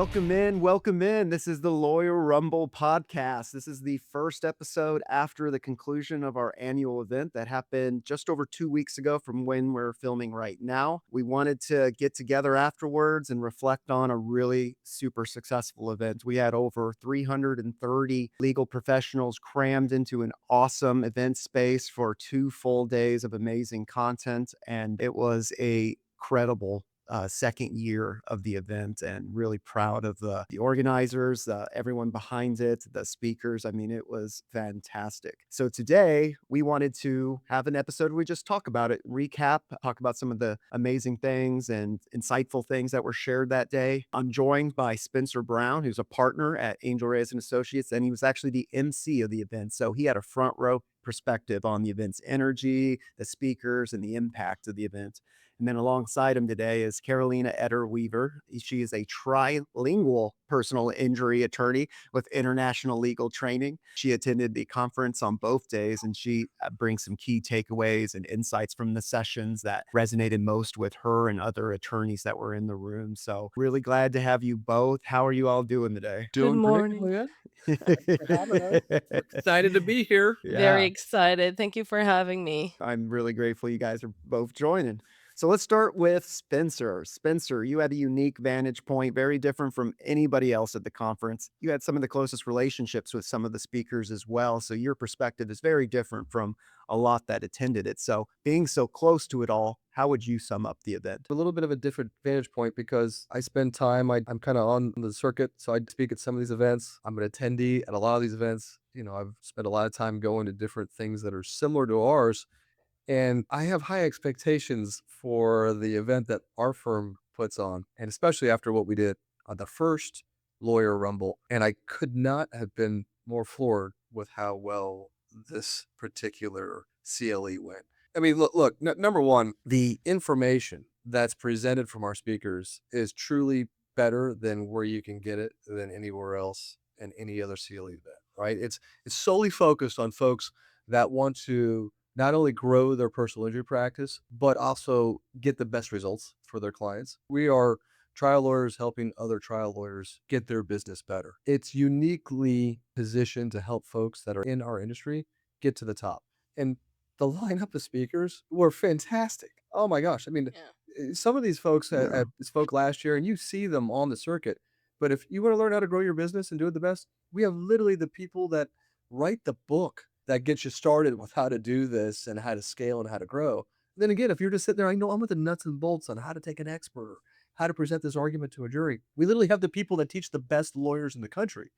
Welcome in, welcome in. This is the Lawyer Rumble podcast. This is the first episode after the conclusion of our annual event that happened just over 2 weeks ago from when we're filming right now. We wanted to get together afterwards and reflect on a really super successful event. We had over 330 legal professionals crammed into an awesome event space for 2 full days of amazing content, and it was a credible second year of the event, and really proud of the organizers, everyone behind it, the speakers. I mean, it was fantastic. So today we wanted to have an episode where we just talk about it, recap, talk about some of the amazing things and insightful things that were shared that day. I'm joined by Spencer Brown, who's a partner at Angel Reyes and Associates, and he was actually the MC of the event. So he had a front row perspective on the event's energy, the speakers, and the impact of the event. And then alongside him today is Carolina Etter Weaver. She is a trilingual personal injury attorney with international legal training. She attended the conference on both days, and she brings some key takeaways and insights from the sessions that resonated most with her and other attorneys that were in the room. So, really glad to have you both. How are you all doing today? Good Doing great, morning. Juliet. Thanks for having us. We're excited to be here. Very Yeah. excited. Thank you for having me. I'm really grateful you guys are both joining. So let's start with Spencer. Spencer, you had a unique vantage point, very different from anybody else at the conference. You had some of the closest relationships with some of the speakers as well. So your perspective is very different from a lot that attended it. So being so close to it all, how would you sum up the event? A little bit of a different vantage point because I spend time, I'm kind of on the circuit. So I speak at some of these events. I'm an attendee at a lot of these events. I've spent a lot of time going to different things that are similar to ours. And I have high expectations for the event that our firm puts on, and especially after what we did on the first Lawyer Rumble. And I could not have been more floored with how well this particular CLE went. I mean, look, number one, the information that's presented from our speakers is truly better than where you can get it than anywhere else in any other CLE event, right? It's solely focused on folks that want to not only grow their personal injury practice, but also get the best results for their clients. We are trial lawyers helping other trial lawyers get their business better. It's uniquely positioned to help folks that are in our industry get to the top. And the lineup of speakers were fantastic. Oh my gosh. I mean, Yeah. some of these folks Yeah. spoke last year and you see them on the circuit. But if you want to learn how to grow your business and do it the best, we have literally the people that write the book that gets you started with how to do this and how to scale and how to grow. Then again, if you're just sitting there, I know I'm with the nuts and bolts on how to take an expert or how to present this argument to a jury. We literally have the people that teach the best lawyers in the country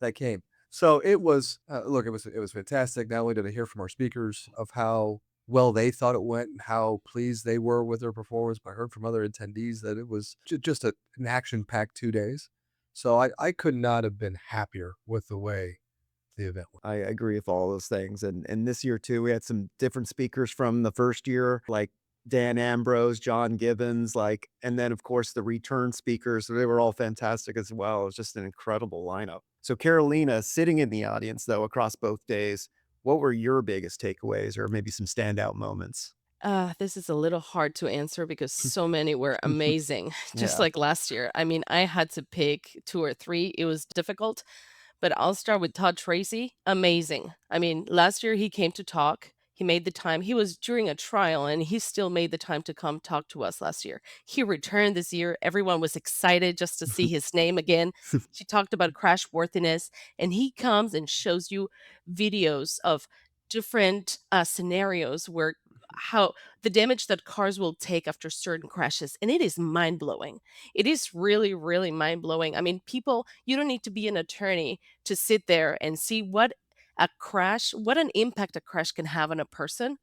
that came. So it was, look, it was fantastic. Not only did I hear from our speakers of how well they thought it went and how pleased they were with their performance, but I heard from other attendees that it was just an action-packed 2 days. So I could not have been happier with the way the event went. I agree with all those things. And this year too, we had some different speakers from the first year, like Dan Ambrose, John Gibbons, and then of course the return speakers. They were all fantastic as well. It was just an incredible lineup. So Carolina, sitting in the audience though across both days, what were your biggest takeaways or maybe some standout moments? This is a little hard to answer because so many were amazing, just Yeah. like last year. I mean, I had to pick two or three. It was difficult, but I'll start with Todd Tracy. Amazing. I mean, last year he came to talk. He made the time. He was during a trial and he still made the time to come talk to us last year. He returned this year. Everyone was excited just to see his name again. She talked about crash worthiness, and he comes and shows you videos of different scenarios where how the damage that cars will take after certain crashes, and it is mind-blowing. It is really, really mind-blowing. I mean, people, you don't need to be an attorney to sit there and see what an impact a crash can have on a person.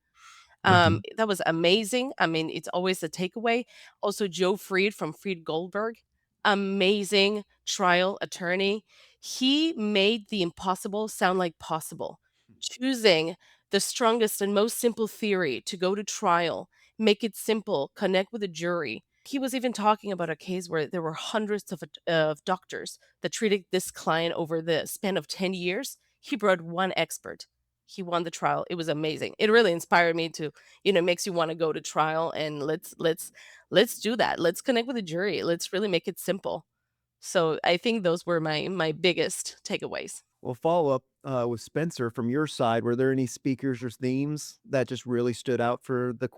Mhm. That was amazing. I mean, it's always a takeaway. Also, Joe Freed from Freed Goldberg, amazing trial attorney. He made the impossible sound like possible, choosing the strongest and most simple theory to go to trial, make it simple, connect with the jury. He was even talking about a case where there were hundreds of doctors that treated this client over the span of 10 years. He brought one expert. He won the trial. It was amazing. It really inspired me to, makes you want to go to trial, and let's do that. Let's connect with the jury. Let's really make it simple. So I think those were my biggest takeaways. Well, follow up with Spencer from your side. Were there any speakers or themes that just really stood out for the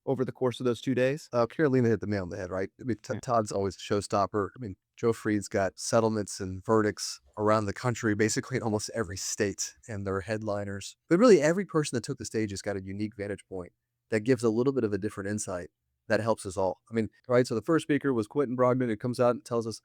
over the course of those 2 days? Carolina hit the nail on the head, right? I mean, Yeah. Todd's always a showstopper. I mean, Joe Freed's got settlements and verdicts around the country, basically in almost every state, and they're headliners. But really, every person that took the stage has got a unique vantage point that gives a little bit of a different insight that helps us all. I mean, right? So the first speaker was Quentin Brogdon, who comes out and tells us,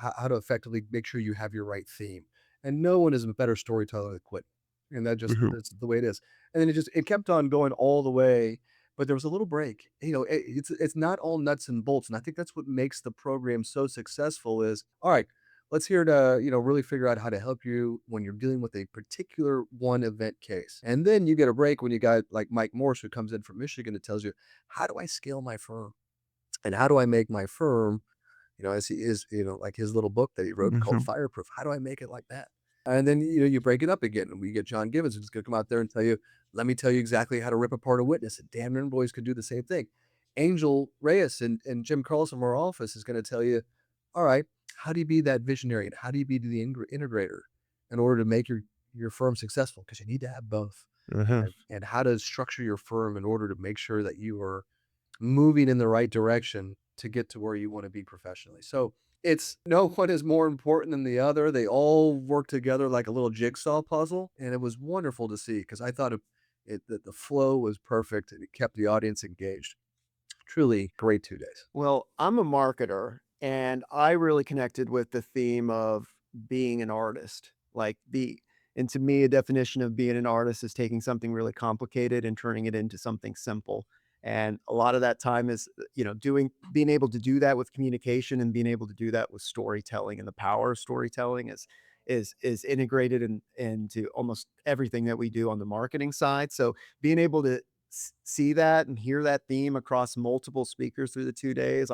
how to effectively make sure you have your right theme. And no one is a better storyteller than Quentin. And Mhm. that's the way it is. And then it kept on going all the way, but there was a little break. It's not all nuts and bolts, and I think that's what makes the program so successful is, all right, let's hear to, really figure out how to help you when you're dealing with a particular one event case. And then you get a break when you got like Mike Morse who comes in from Michigan and tells you, how do I scale my firm? And how do I make my firm, as he is, like his little book that he wrote called Mhm. Fireproof. How do I make it like that? And then, you break it up again. And we get John Givens who's going to come out there and tell you, let me tell you exactly how to rip apart a witness. And Dan and boys could do the same thing. Angel Reyes and Jim Carlson from our office is going to tell you, all right, how do you be that visionary and how do you be the integrator in order to make your firm successful? Because you need to have both. Uh-huh. And how to structure your firm in order to make sure that you are moving in the right direction to get to where you want to be professionally. So it's no one is more important than the other. They all work together like a little jigsaw puzzle. And it was wonderful to see because I thought that the flow was perfect and it kept the audience engaged. Truly great 2 days. Well, I'm a marketer and I really connected with the theme of being an artist. And to me, a definition of being an artist is taking something really complicated and turning it into something simple. And a lot of that time is, being able to do that with communication and being able to do that with storytelling. And the power of storytelling is integrated into almost everything that we do on the marketing side. So being able to see that and hear that theme across multiple speakers through the 2 days.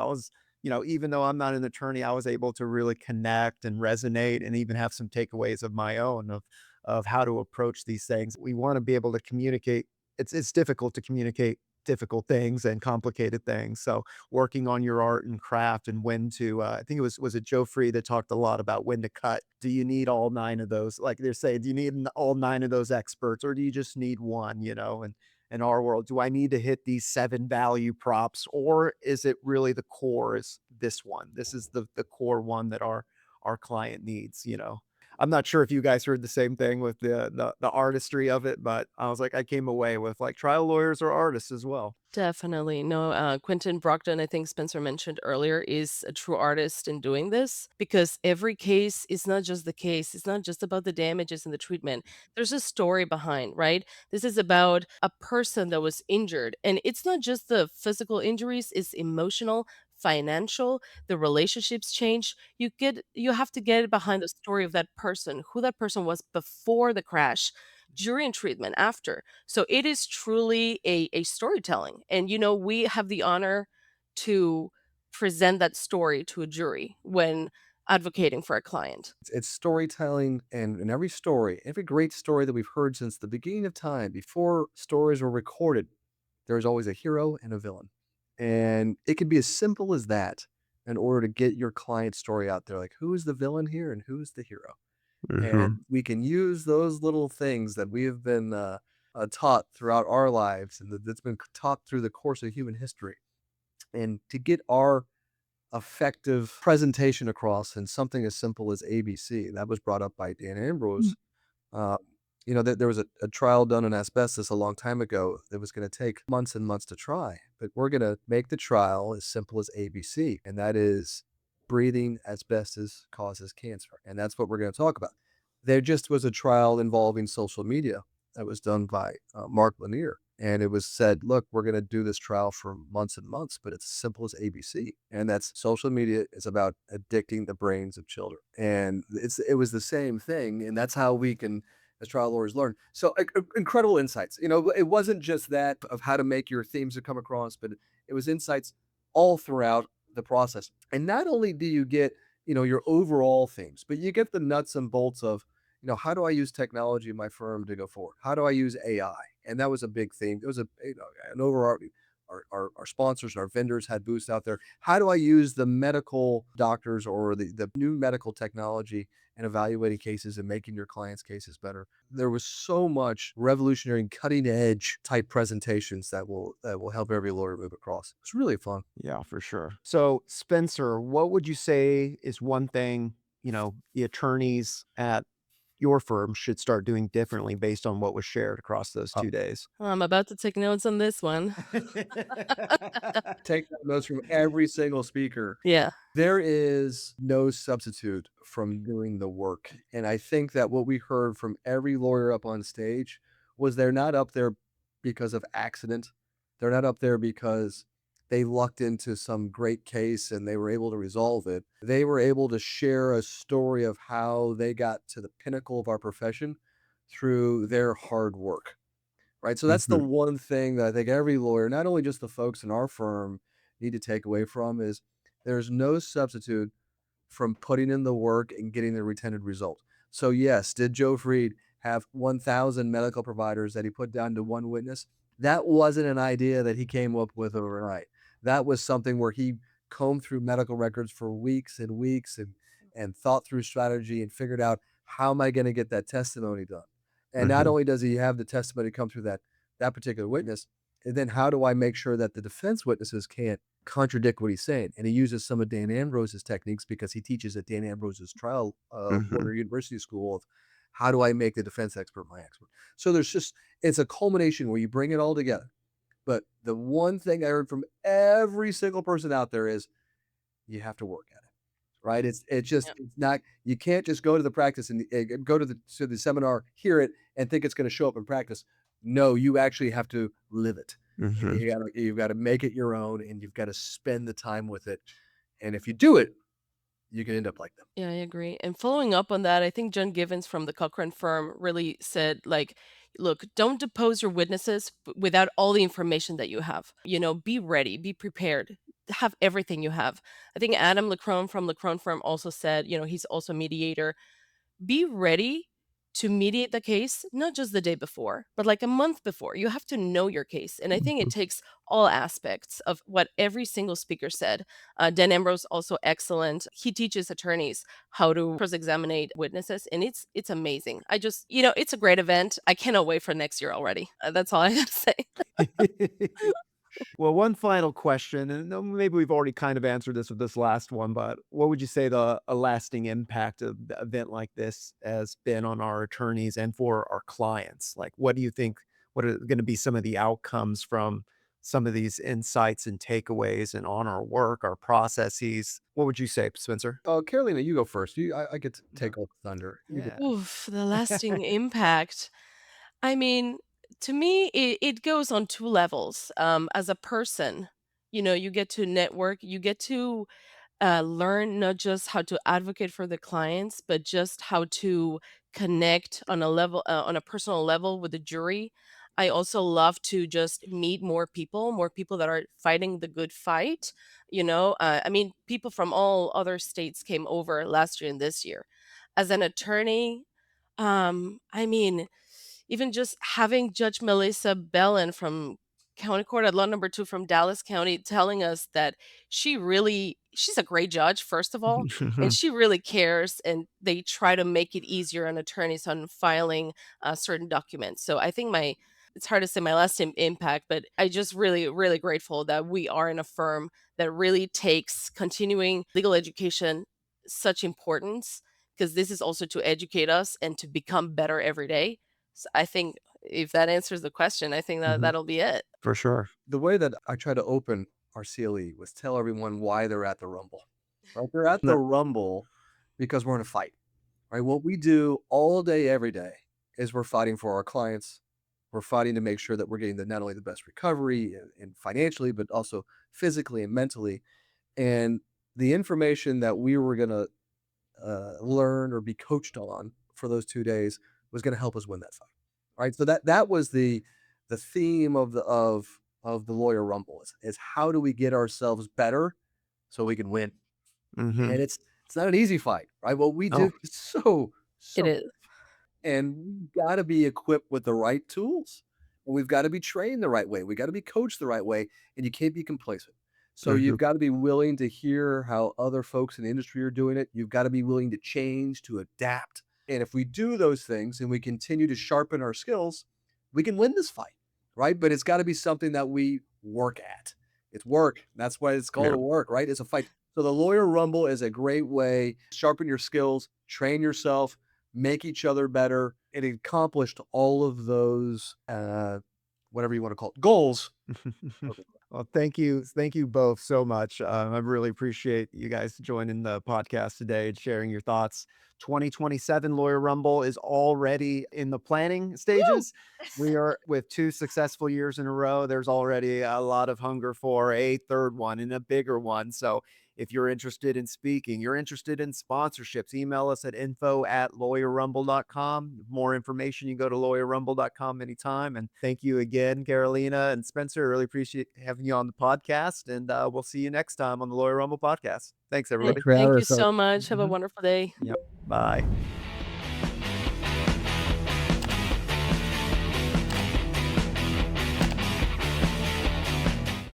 Even though I'm not an attorney, I was able to really connect and resonate and even have some takeaways of my own of how to approach these things. We want to be able to communicate. It's difficult to communicate difficult things and complicated things. So working on your art and craft and when to I think it was it Joe Free that talked a lot about when to cut. Do you need all nine of those? Like they're saying, do you need all nine of those experts or do you just need one, and in our world? Do I need to hit these 7 value props, or is it really the core is this one? This is the core one that our client needs? I'm not sure if you guys heard the same thing with the artistry of it, but I was like, I came away with like trial lawyers are artists as well. Definitely. No, Quentin Brockton, I think Spencer mentioned earlier, is a true artist in doing this because every case is not just the case. It's not just about the damages and the treatment. There's a story behind, right? This is about a person that was injured. And it's not just the physical injuries, it's emotional, financial, the relationships change. You have to get behind the story of that person, who that person was before the crash, during treatment, after. So it is truly a storytelling. And, we have the honor to present that story to a jury when advocating for a client. It's storytelling, and in every story, every great story that we've heard since the beginning of time, before stories were recorded, there's always a hero and a villain. And it could be as simple as that in order to get your client story out there. Like, who is the villain here and who's the hero? Mhm. And we can use those little things that we have been taught throughout our lives and that's been taught through the course of human history. And to get our effective presentation across in something as simple as ABC, that was brought up by Dan Mm. Ambrose. uh, there was a trial done on asbestos a long time ago that was going to take months and months to try, but we're going to make the trial as simple as ABC, and that is breathing asbestos causes cancer. And that's what we're going to talk about. There just was a trial involving social media that was done by Mark Lanier. And it was said, look, we're going to do this trial for months and months, but it's as simple as ABC. And that's social media is about addicting the brains of children. And it was the same thing. And that's how we can as trial lawyers learn. So incredible insights. It wasn't just that of how to make your themes to come across, but it was insights all throughout the process. And not only do you get, your overall themes, but you get the nuts and bolts of, how do I use technology in my firm to go forward? How do I use AI? And that was a big theme. It was an overarching. our sponsors and our vendors had booths out there. How do I use the medical doctors or the new medical technology in evaluating cases and making your clients' cases better? There was so much revolutionary and cutting edge type presentations that will help every lawyer move across. It's really fun. Yeah, for sure. So, Spencer, what would you say is one thing, the attorneys at your firm should start doing differently based on what was shared across those Uh, 2 days? I'm about to take notes on this one. Take notes from every single speaker. Yeah. There is no substitute from doing the work. And I think that what we heard from every lawyer up on stage was they're not up there because of accident. They're not up there because they lucked into some great case and they were able to resolve it. They were able to share a story of how they got to the pinnacle of our profession through their hard work. Right? So that's the Mhm, one thing that I think every lawyer, not only just the folks in our firm, need to take away from is there's no substitute from putting in the work and getting the intended result. So yes, did Joe Freed have 1,000 medical providers that he put down to one witness? That wasn't an idea that he came up with overnight. That was something where he combed through medical records for weeks and weeks and thought through strategy and figured out how am I going to get that testimony done? And not mhm, only does he have the testimony come through that particular witness, and then how do I make sure that the defense witnesses can't contradict what he's saying? And he uses some of Dan Ambrose's techniques because he teaches at Dan Ambrose's trial mhm. lawyer university school of how do I make the defense expert my expert. So it's a culmination where you bring it all together. But the one thing I heard from every single person out there is you have to work at it. Right? It's not you can't just go to the practice and go to the seminar, hear it, and think it's going to show up in practice. No, you actually have to live it. And Mhm. you've got to make it your own, and you've got to spend the time with it. And if you do it, you can end up like them. Yeah, I agree. And following up on that, I think John Givens from the Cochrane firm really said, like, look, don't depose your witnesses without all the information that you have. Be ready, be prepared, have everything you have. I think Adam Leckrone from Leckrone firm also said, he's also a mediator. Be ready to mediate the case, not just the day before, but like a month before. You have to know your case. And I think it Mhm. takes all aspects of what every single speaker said. Dan Ambrose also excellent. He teaches attorneys how to cross-examine witnesses, and it's amazing. It's a great event. I cannot wait for next year already. That's all I have to say. Well, one final question, and maybe we've already kind of answered this with this last one, but what would you say the a lasting impact of the event like this has been on our attorneys and for our clients? Like, what do you think? What are going to be some of the outcomes from some of these insights and takeaways and on our work, our processes? What would you say, Spencer? Oh, Carolina, you go first. I get to Uh, take all the thunder. You go. Yeah. Oof, the lasting impact. I mean, to me, it goes on two levels. As a person, you get to network, you get to learn not just how to advocate for the clients, but just how to connect on a level, on a personal level with the jury. I also love to just meet more people that are fighting the good fight. I mean, people from all other states came over last year and this year. As an attorney, I mean, even just having Judge Melissa Bellin from County Court at Law Number 2 from Dallas County telling us that she's a great judge, first of all, and she really cares, and they try to make it easier on attorneys on filing certain documents. So I think it's hard to say my last impact, but I just really, really grateful that we are in a firm that really takes continuing legal education such importance, because this is also to educate us and to become better every day. So I think if that answers the question, I think that Mhm. that'll be it. For sure. The way that I try to open our CLE was tell everyone why they're at the Rumble. Right? They're at the No. Rumble because we're in a fight. Right? What we do all day, every day is we're fighting for our clients. We're fighting to make sure that we're getting not only the best recovery and financially, but also physically and mentally. And the information that we were going to learn or be coached on for those 2 days was going to help us win that fight. Right. So that was the theme of the lawyer rumble is how do we get ourselves better so we can win? Mhm. And it's not an easy fight, right? What we Oh, do is so It so is. and we gotta be equipped with the right tools We've got to be trained the right way. We got to be coached the right way, and you can't be complacent. So Mhm. you've got to be willing to hear how other folks in the industry are doing it. You've got to be willing to change, to adapt. And if we do those things and we continue to sharpen our skills, we can win this fight, right? But it's got to be something that we work at. It's work. That's why it's called Yeah. a work, right? It's a fight. So the Lawyer Rumble is a great way to sharpen your skills, train yourself, make each other better. It accomplished all of those, whatever you want to call it, goals. Okay. Well, thank you both so much. I really appreciate you guys joining the podcast today and sharing your thoughts. 2027 Lawyer Rumble is already in the planning Woo! stages. We are with 2 successful years in a row. There's already a lot of hunger for a third one and a bigger one. So if you're interested in speaking, you're interested in sponsorships, email us at info@lawyerrumble.com. More information, you can go to lawyerrumble.com anytime. And thank you again, Carolina and Spencer. Really appreciate having you on the podcast. And we'll see you next time on the Lawyer Rumble podcast. Thanks, Th everybody. Thanks for thank having you us. so much. Have a Mhm. wonderful day. Yep. Bye.